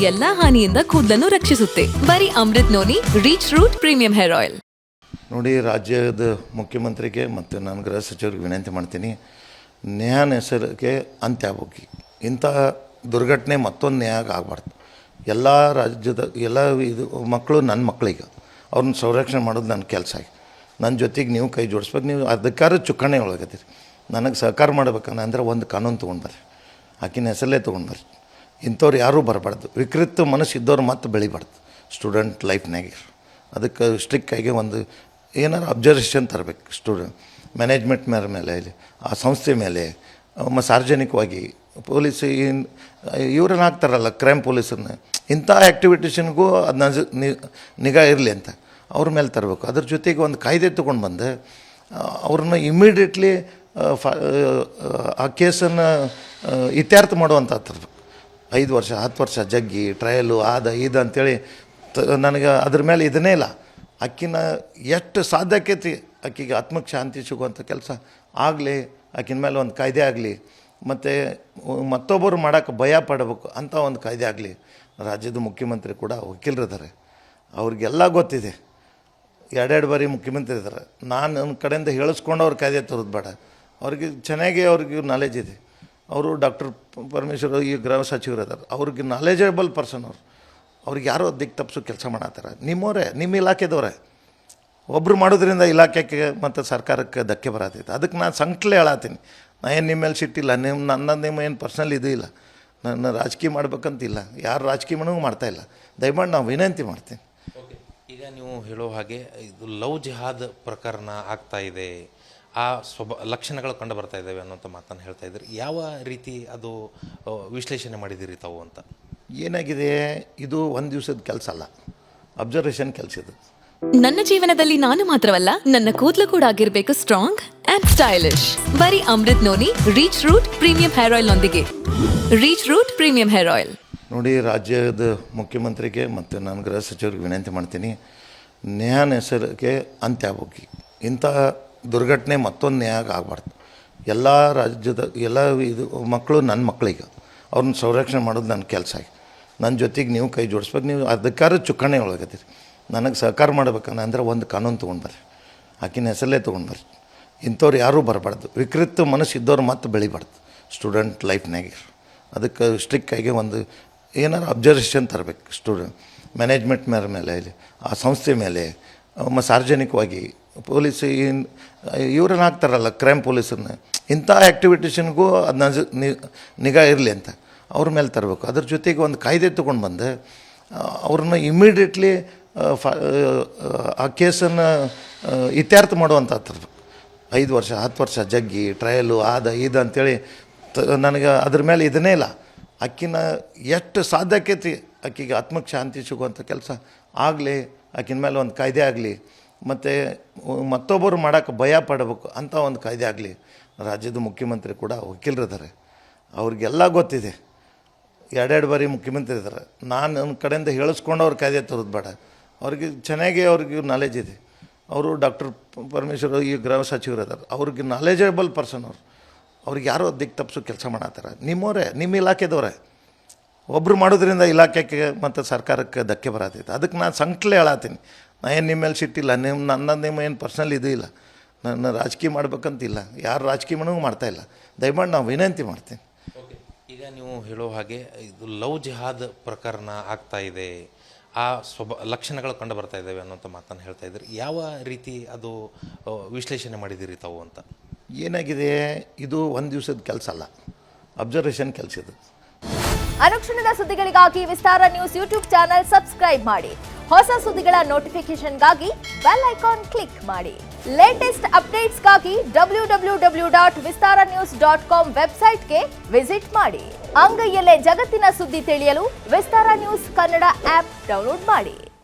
ಎಲ್ಲಾ ಹಾನಿಯಿಂದ ಕೂದಲನ್ನು ರಕ್ಷಿಸುತ್ತೆ. ಬರೀ Amrut noni reach root premium hair oil. ನೋಡಿ, ರಾಜ್ಯದ ಮುಖ್ಯಮಂತ್ರಿಗೆ ಮತ್ತು ನಾನು ಗೃಹ ಸಚಿವರಿಗೆ ವಿನಂತಿ ಮಾಡ್ತೀನಿ, ನ್ಯಾಯನ ಹೆಸರಿಗೆ ಅಂತ್ಯ ಆಗ್ಬೇಕು. ಇಂತಹ ದುರ್ಘಟನೆ ಮತ್ತೊಂದು ನ್ಯಾಯ ಆಗಬಾರ್ದು. ಎಲ್ಲ ರಾಜ್ಯದ ಎಲ್ಲ ಇದು ಮಕ್ಕಳು ನನ್ನ ಮಕ್ಕಳಿಗೆ ಅವ್ರನ್ನ ಸಂರಕ್ಷಣೆ ಮಾಡೋದು ನನ್ನ ಕೆಲಸ ಆಗಿ, ನನ್ನ ಜೊತೆಗೆ ನೀವು ಕೈ ಜೋಡಿಸ್ಬೇಕು. ನೀವು ಅಧಿಕಾರ ಚುಕ್ಕಾಣಿ ಒಳಗತ್ತೀರಿ, ನನಗೆ ಸಹಕಾರ ಮಾಡ್ಬೇಕನ್ನ ಅಂದರೆ ಒಂದು ಕಾನೂನು ತೊಗೊಂಡ್ಬರ್ರಿ, ಆಕಿನ ಹೆಸರಲ್ಲೇ ತೊಗೊಂಡ್ಬರ್ರಿ. ಇಂಥವ್ರು ಯಾರೂ ಬರಬಾರ್ದು. ವಿಕೃತ ಮನಸ್ಸು ಇದ್ದವ್ರು ಮತ್ತೆ ಬೆಳಿಬಾರ್ದು ಸ್ಟೂಡೆಂಟ್ ಲೈಫ್ನಾಗೆ. ಅದಕ್ಕೆ ಸ್ಟ್ರಿಕ್ಟಾಗಿ ಒಂದು ಏನಾರು ಅಬ್ಸರ್ವೇಷನ್ ತರಬೇಕು. ಮ್ಯಾನೇಜ್ಮೆಂಟ್ ಮೇಲೆ ಆ ಸಂಸ್ಥೆ ಮೇಲೆ ಸಾರ್ವಜನಿಕವಾಗಿ ಪೊಲೀಸ್ ಇವ್ರನ್ನ ಹಾಕ್ತಾರಲ್ಲ, ಕ್ರೈಮ್ ಪೊಲೀಸರನ್ನ, ಇಂಥ ಆ್ಯಕ್ಟಿವಿಟೀಷನ್ಗೂ ಅದನ್ನ ನಿಗಾ ಇರಲಿ ಅಂತ ಅವ್ರ ಮೇಲೆ ತರಬೇಕು. ಅದ್ರ ಜೊತೆಗೆ ಒಂದು ಕಾಯ್ದೆ ತೊಗೊಂಡು ಬಂದು ಅವ್ರನ್ನ ಇಮ್ಮಿಡಿಯೇಟ್ಲಿ ಆ ಕೇಸನ್ನು ಇತ್ಯರ್ಥ ಮಾಡುವಂಥ ತರಬೇಕು. 5 ವರ್ಷ 10 ವರ್ಷ ಜಗ್ಗಿ ಟ್ರಯಲು ಇದು ಅಂಥೇಳಿ ನನಗೆ ಅದ್ರ ಮೇಲೆ ಇದನ್ನೇ ಇಲ್ಲ. ಆಕಿನ ಎಷ್ಟು ಸಾಧ್ಯಕೈತಿ ಆಕಿಗೆ ಆತ್ಮಕ್ಕೆ ಶಾಂತಿ ಸಿಗುವಂಥ ಕೆಲಸ ಆಗಲಿ, ಆಕಿನ ಮೇಲೆ ಒಂದು ಕಾಯ್ದೆ ಆಗಲಿ, ಮತ್ತು ಮತ್ತೊಬ್ಬರು ಮಾಡೋಕ್ಕೆ ಭಯ ಪಡಬೇಕು ಅಂಥ ಒಂದು ಕಾಯ್ದೆ ಆಗಲಿ. ರಾಜ್ಯದ ಮುಖ್ಯಮಂತ್ರಿ ಕೂಡ ವಕೀಲರಿದ್ದಾರೆ, ಅವ್ರಿಗೆಲ್ಲ ಗೊತ್ತಿದೆ. 2 ಬಾರಿ ಮುಖ್ಯಮಂತ್ರಿ ಇದ್ದಾರೆ. ನಾನು ನನ್ನ ಕಡೆಯಿಂದ ಹೇಳಿಸ್ಕೊಂಡು ಅವ್ರ ಕಾಯ್ದೆ ತರೋದು ಬೇಡ. ಅವ್ರಿಗೆ ಚೆನ್ನಾಗಿ ಅವ್ರಿಗೆ ನಾಲೆಜ್ ಇದೆ. ಅವರು ಡಾಕ್ಟರ್ ಪರಮೇಶ್ವರ್ ಈ ಗೃಹ ಸಚಿವರು ಇದ್ದಾರೆ, ಅವ್ರಿಗೆ ನಾಲೆಜಬಲ್ ಪರ್ಸನ್ ಅವರು. ಅವ್ರಿಗೆ ಯಾರೋ ದಿಕ್ಕು ತಪ್ಪಿಸೋ ಕೆಲಸ ಮಾಡತ್ತಾರೆ. ನಿಮ್ಮವರೇ, ನಿಮ್ಮ ಇಲಾಖೆದವರೇ. ಒಬ್ಬರು ಮಾಡೋದ್ರಿಂದ ಇಲಾಖೆಗೆ ಮತ್ತು ಸರ್ಕಾರಕ್ಕೆ ಧಕ್ಕೆ ಬರತ್ತೈತೆ. ಅದಕ್ಕೆ ನಾನು ಸಂಕಟಲೆ ಹೇಳತ್ತೀನಿ. ನಾ ಏನು ನಿಮ್ಮ ಮೇಲೆ ಸಿಟ್ಟಿಲ್ಲ, ನಿಮ್ಮ ಏನು ಪರ್ಸ್ನಲ್ ಇದು ಇಲ್ಲ. ನನ್ನ ರಾಜಕೀಯ ಮಾಡ್ಬೇಕಂತಿಲ್ಲ, ಯಾರು ರಾಜಕೀಯ ಮಾಡೋಂಗೆ ಮಾಡ್ತಾಯಿಲ್ಲ. ದಯಮಾಡಿ ನಾವು ವಿನಂತಿ ಮಾಡ್ತೀನಿ. ಈಗ ನೀವು ಹೇಳೋ ಹಾಗೆ ಇದು ಲವ್ ಜಿಹಾದ್ ಪ್ರಕರಣ ಆಗ್ತಾ ಇದೆ, ಆ ಲಕ್ಷಣಗಳು ಕಂಡು ಬರ್ತಾ ಇದ್ದಾವೆ ಅನ್ನೋಂಥ ಮಾತನ್ನು ಹೇಳ್ತಾ ಇದ್ದೀರಿ. ಯಾವ ರೀತಿ ಅದು ವಿಶ್ಲೇಷಣೆ ಮಾಡಿದ್ದೀರಿ ತಾವು ಅಂತ? ಏನಾಗಿದೆ, ಇದು ಒಂದು ದಿವಸದ ಕೆಲಸ ಅಲ್ಲ, ಅಬ್ಸರ್ವೇಷನ್ ಕೆಲಸ ಇದು. ನನ್ನ ಜೀವನದಲ್ಲಿ ನಾನು ಮಾತ್ರವಲ್ಲ, ನನ್ನ ಕೂದಲು ಕೂಡ ಆಗಿರ್ಬೇಕು ಸ್ಟ್ರಾಂಗ್ ಅಂಡ್ ಸ್ಟೈಲಿಶ್. ಬರೀ Amrut noni reach root premium hair oil ನೊಂದಿಗೆ. Reach root premium hair oil. ನೋಡಿ, ರಾಜ್ಯದ ಮುಖ್ಯಮಂತ್ರಿಗೆ ಮತ್ತು ನಾನು ಗೃಹ ಸಚಿವರಿಗೆ ವಿನಂತಿ ಮಾಡ್ತೀನಿ, ನ್ಯಾಯನ ಹೆಸರಿಗೆ ಅಂತ್ಯ ಆಗ್ಬೇಕು. ಇಂತಹ ದುರ್ಘಟನೆ ಮತ್ತೊಂದು ನ್ಯಾಯ ಆಗಬಾರ್ದು. ಎಲ್ಲ ರಾಜ್ಯದ ಎಲ್ಲ ಇದು ಮಕ್ಕಳು ನನ್ನ ಮಕ್ಕಳಿಗೆ ಅವ್ರನ್ನ ಸಂರಕ್ಷಣೆ ಮಾಡೋದು ನನ್ನ ಕೆಲಸ ಆಗಿ, ನನ್ನ ಜೊತೆಗೆ ನೀವು ಕೈ ಜೋಡಿಸ್ಬೇಕು. ನೀವು ಅಧಿಕಾರ ಚುಕ್ಕಾಣಿ ಒಳಗತ್ತೀರಿ, ನನಗೆ ಸಹಕಾರ ಮಾಡ್ಬೇಕನ್ನ ಅಂದರೆ ಒಂದು ಕಾನೂನು ತೊಗೊಂಡ್ಬರ್ರಿ, ಆಕಿನ ಹೆಸರಲ್ಲೇ ತೊಗೊಂಡ್ಬರ್ರಿ. ಇಂಥವ್ರು ಯಾರೂ ಬರಬಾರ್ದು. ವಿಕೃತ ಮನಸ್ಸು ಇದ್ದವ್ರು ಮತ್ತೆ ಬೆಳಿಬಾರ್ದು ಸ್ಟೂಡೆಂಟ್ ಲೈಫ್ನಾಗೆ. ಅದಕ್ಕೆ ಸ್ಟ್ರಿಕ್ಟಾಗಿ ಒಂದು ಏನಾರು ಅಬ್ಸರ್ವೇಷನ್ ತರಬೇಕು. ಮ್ಯಾನೇಜ್ಮೆಂಟ್ ಮೇಲೆ ಆ ಸಂಸ್ಥೆ ಮೇಲೆ ಸಾರ್ವಜನಿಕವಾಗಿ ಪೊಲೀಸ್ ಇವ್ರನ್ನ ಹಾಕ್ತಾರಲ್ಲ, ಕ್ರೈಮ್ ಪೊಲೀಸರನ್ನ, ಇಂಥ ಆ್ಯಕ್ಟಿವಿಟೀಷನ್ಗೂ ಅದನ್ನ ನಿಗಾ ಇರಲಿ ಅಂತ ಅವ್ರ ಮೇಲೆ ತರಬೇಕು. ಅದ್ರ ಜೊತೆಗೆ ಒಂದು ಕಾಯ್ದೆ ತೊಗೊಂಡು ಬಂದು ಅವ್ರನ್ನ ಇಮ್ಮಿಡಿಯೇಟ್ಲಿ ಆ ಕೇಸನ್ನು ಇತ್ಯರ್ಥ ಮಾಡುವಂಥ ತರಬೇಕು. 5 ವರ್ಷ 10 ವರ್ಷ ಜಗ್ಗಿ ಟ್ರಯಲು ಇದು ಅಂಥೇಳಿ ನನಗೆ ಅದ್ರ ಮೇಲೆ ಇದನ್ನೇ ಇಲ್ಲ. ಆಕಿನ ಎಷ್ಟು ಸಾಧ್ಯಕೈತಿ ಆಕಿಗೆ ಆತ್ಮಕ್ಕೆ ಶಾಂತಿ ಸಿಗುವಂಥ ಕೆಲಸ ಆಗಲಿ, ಆಕಿನ ಮೇಲೆ ಒಂದು ಕಾಯ್ದೆ ಆಗಲಿ, ಮತ್ತು ಮತ್ತೊಬ್ಬರು ಮಾಡೋಕ್ಕೆ ಭಯ ಪಡಬೇಕು ಅಂಥ ಒಂದು ಕಾಯ್ದೆ ಆಗಲಿ. ರಾಜ್ಯದ ಮುಖ್ಯಮಂತ್ರಿ ಕೂಡ ವಕೀಲರಿದ್ದಾರೆ, ಅವ್ರಿಗೆಲ್ಲ ಗೊತ್ತಿದೆ. 2 ಬಾರಿ ಮುಖ್ಯಮಂತ್ರಿ ಇದ್ದಾರೆ. ನಾನು ನನ್ನ ಕಡೆಯಿಂದ ಹೇಳಿಸ್ಕೊಂಡು ಅವ್ರ ಕಾಯ್ದೆ ತರೋದು ಬೇಡ. ಅವ್ರಿಗೆ ಚೆನ್ನಾಗಿ ಅವ್ರಿಗೆ ನಾಲೆಜ್ ಇದೆ. ಅವರು ಡಾಕ್ಟರ್ ಪರಮೇಶ್ವರ್ ಈ ಗೃಹ ಸಚಿವರು ಇದ್ದಾರೆ, ಅವ್ರಿಗೆ ನಾಲೆಜಬಲ್ ಪರ್ಸನ್ ಅವರು. ಅವ್ರಿಗೆ ಯಾರೋ ದಿಕ್ಕು ತಪ್ಪಿಸೋ ಕೆಲಸ ಮಾಡತ್ತಾರೆ. ನಿಮ್ಮವರೇ, ನಿಮ್ಮ ಇಲಾಖೆದವರೇ. ಒಬ್ಬರು ಮಾಡೋದ್ರಿಂದ ಇಲಾಖೆಗೆ ಮತ್ತು ಸರ್ಕಾರಕ್ಕೆ ಧಕ್ಕೆ ಬರತ್ತೈತೆ. ಅದಕ್ಕೆ ನಾನು ಸಂಕಟಲೆ ಹೇಳತ್ತೀನಿ. ನಾ ಏನು ನಿಮ್ಮ ಮೇಲೆ ಸಿಟ್ಟಿಲ್ಲ, ನಿಮ್ಮ ಏನು ಪರ್ಸ್ನಲ್ ಇದು ಇಲ್ಲ. ನನ್ನ ರಾಜಕೀಯ ಮಾಡ್ಬೇಕಂತಿಲ್ಲ, ಯಾರು ರಾಜಕೀಯ ಮಾಡೋಂಗೆ ಮಾಡ್ತಾಯಿಲ್ಲ. ದಯಮಾಡಿ ನಾವು ವಿನಂತಿ ಮಾಡ್ತೀನಿ. ಈಗ ನೀವು ಹೇಳೋ ಹಾಗೆ ಇದು ಲವ್ ಜಿಹಾದ್ ಪ್ರಕರಣ ಆಗ್ತಾ ಇದೆ, ಆ ಲಕ್ಷಣಗಳು ಕಂಡು ಬರ್ತಾ ಇದ್ದಾವೆ ಅನ್ನೋಂಥ ಮಾತನ್ನು ಹೇಳ್ತಾ ಇದ್ದೀರಿ. ಯಾವ ರೀತಿ ಅದು ವಿಶ್ಲೇಷಣೆ ಮಾಡಿದ್ದೀರಿ ತಾವು ಅಂತ? ಏನಾಗಿದೆ, ಇದು ಒಂದು ದಿವಸದ ಕೆಲಸ ಅಲ್ಲ, ಅಬ್ಸರ್ವೇಷನ್ ಕೆಲಸ ಇದು. ಅನುಕ್ಷಣದ ಸುದ್ದಿಗಳಿಗಾಗಿ ವಿಸ್ತಾರ ನ್ಯೂಸ್ ಯೂಟ್ಯೂಬ್ ಚಾನೆಲ್ ಸಬ್ಸ್ಕ್ರೈಬ್ ಮಾಡಿ. ಹೊಸ ಸುದ್ದಿಗಳ ನೋಟಿಫಿಕೇಶನ್ಗಾಗಿ ಬೆಲ್ ಐಕಾನ್ ಕ್ಲಿಕ್ ಮಾಡಿ. ಲೇಟೆಸ್ಟ್ ಅಪ್ಡೇಟ್ಸ್ಗಾಗಿ www.vistaranews.com ವೆಬ್ಸೈಟ್ಗೆ ವಿಸಿಟ್ ಮಾಡಿ. ಅಂಗೈಯಲ್ಲೇ ಜಗತ್ತಿನ ಸುದ್ದಿ ತಿಳಿಯಲು ವಿಸ್ತಾರ ನ್ಯೂಸ್ ಕನ್ನಡ ಆಪ್ ಡೌನ್ಲೋಡ್ ಮಾಡಿ.